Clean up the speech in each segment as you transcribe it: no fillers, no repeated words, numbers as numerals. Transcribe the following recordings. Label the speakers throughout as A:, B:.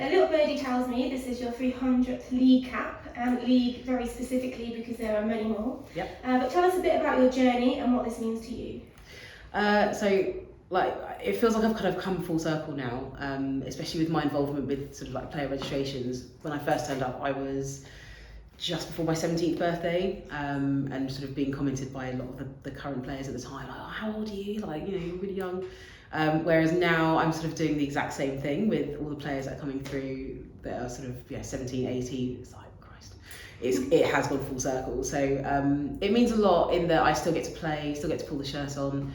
A: A little birdie tells me this is your 300th league cap, and league very specifically because there are many more.
B: Yep.
A: But tell us a bit about your journey and what this means to you.
B: So, like, it feels like I've kind of come full circle now, especially with my involvement with sort of like player registrations. When I first turned up, I was just before my 17th birthday, and sort of being commented by a lot of the current players at the time, like, oh, how old are you? Like, you know, you're really young. Whereas now I'm sort of doing the exact same thing with all the players that are coming through that are sort of 17, 18. It's like, Christ, it has gone full circle. So it means a lot in that I still get to play, still get to pull the shirt on,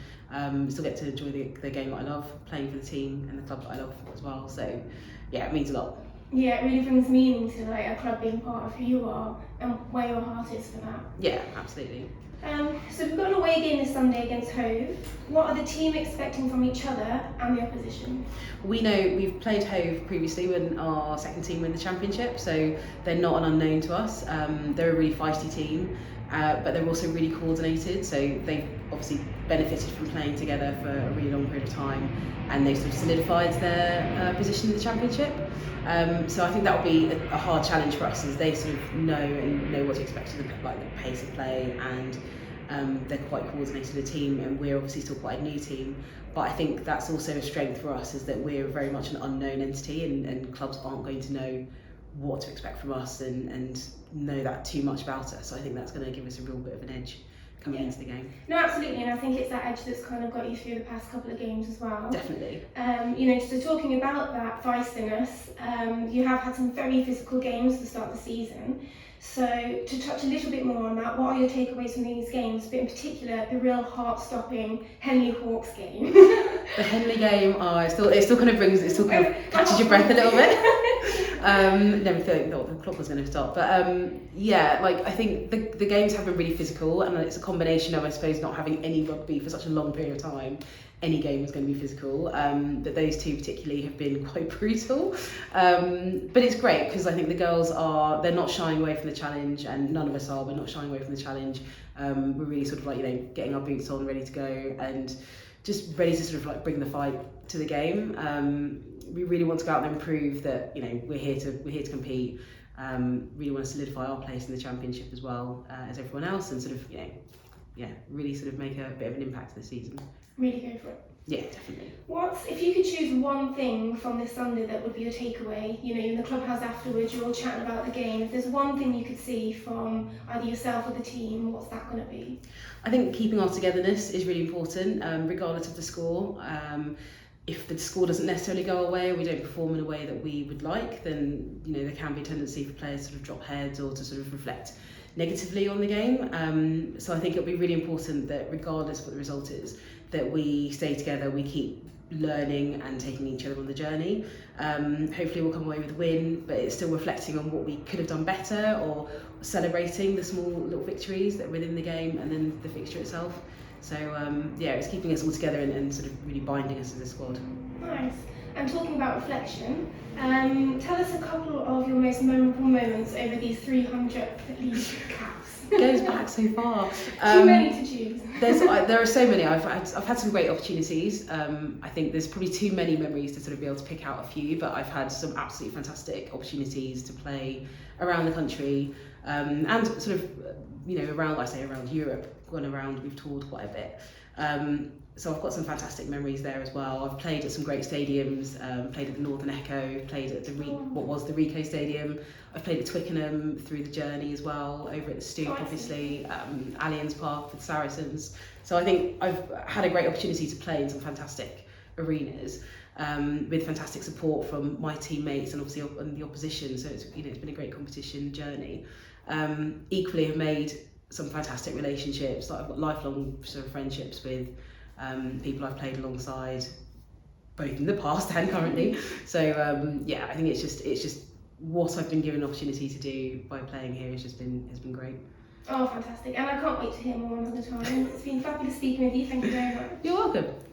B: still get to enjoy the game that I love, playing for the team and the club that I love as well. So yeah, it means a lot.
A: Yeah, it really brings meaning to like a club being part of who you are and where your heart is for that.
B: Yeah, absolutely.
A: So we've got an away game this Sunday against Hove. What are the team expecting from each other and the opposition?
B: We know we've played Hove previously when our second team won the championship, so they're not an unknown to us. They're a really feisty team, but they're also really coordinated, so they've obviously benefited from playing together for a really long period of time, and they've sort of solidified their position in the championship. So I think that will be a hard challenge for us, as they sort of know what to expect of the pace of play, and they're quite coordinated a team, and we're obviously still quite a new team. But I think that's also a strength for us, is that we're very much an unknown entity, and clubs aren't going to know what to expect from us and know that too much about us. So I think that's going to give us a real bit of an edge coming into the game.
A: No, absolutely, and I think it's that edge that's kind of got you through the past couple of games as well.
B: Definitely.
A: So talking about that feistiness, you have had some very physical games to start the season. So to touch a little bit more on that, what are your takeaways from these games, but in particular the real heart-stopping Henley Hawks game?
B: The Henley game, it still kind of catches your breath a little bit. Never thought the clock was going to stop, but I think the games have been really physical, and it's a combination of, I suppose, not having any rugby for such a long period of time. Any game is going to be physical, but those two particularly have been quite brutal. But it's great because I think the girls they're not shying away from the challenge, and none of us are. We're not shying away from the challenge. We're really sort of like, getting our boots on, ready to go, and just ready to sort of like bring the fight to the game. We really want to go out and prove that we're here to compete. Really want to solidify our place in the championship as well as everyone else, and sort of really sort of make a bit of an impact this season.
A: Really go for it.
B: Yeah, definitely.
A: If you could choose one thing from this Sunday that would be your takeaway, in the clubhouse afterwards, you're all chatting about the game. If there's one thing you could see from either yourself or the team, what's that going to be?
B: I think keeping our togetherness is really important, regardless of the score. If the score doesn't necessarily go our way, or we don't perform in a way that we would like, then there can be a tendency for players to sort of drop heads or to sort of reflect negatively on the game. So I think it'll be really important that regardless of what the result is, that we stay together, we keep learning and taking each other on the journey. Hopefully we'll come away with a win, but it's still reflecting on what we could have done better, or celebrating the small little victories that are within the game and then the fixture itself. So it's keeping us all together and sort of really binding us as a squad.
A: Nice. And talking about reflection, tell us a couple of your most memorable moments over these 300th league caps.
B: It goes back so far.
A: Too many to choose.
B: There are so many. I've had some great opportunities. I think there's probably too many memories to sort of be able to pick out a few, but I've had some absolutely fantastic opportunities to play around the country, and sort of around Europe. Gone around, we've toured quite a bit. So I've got some fantastic memories there as well. I've played at some great stadiums, played at the Northern Echo, played at what was the Ricoh Stadium. I've played at Twickenham through the journey as well, over at the Stoop, obviously, Allianz Park for the Saracens. So I think I've had a great opportunity to play in some fantastic arenas, with fantastic support from my teammates and obviously the opposition. So it's been a great competition journey. Equally have made some fantastic relationships. Like I've got lifelong sort of friendships with people I've played alongside, both in the past and currently. So I think it's just what I've been given an opportunity to do by playing here has been great.
A: Oh, fantastic! And I can't wait to hear more another time. It's been fabulous speaking with you. Thank you very much.
B: You're welcome.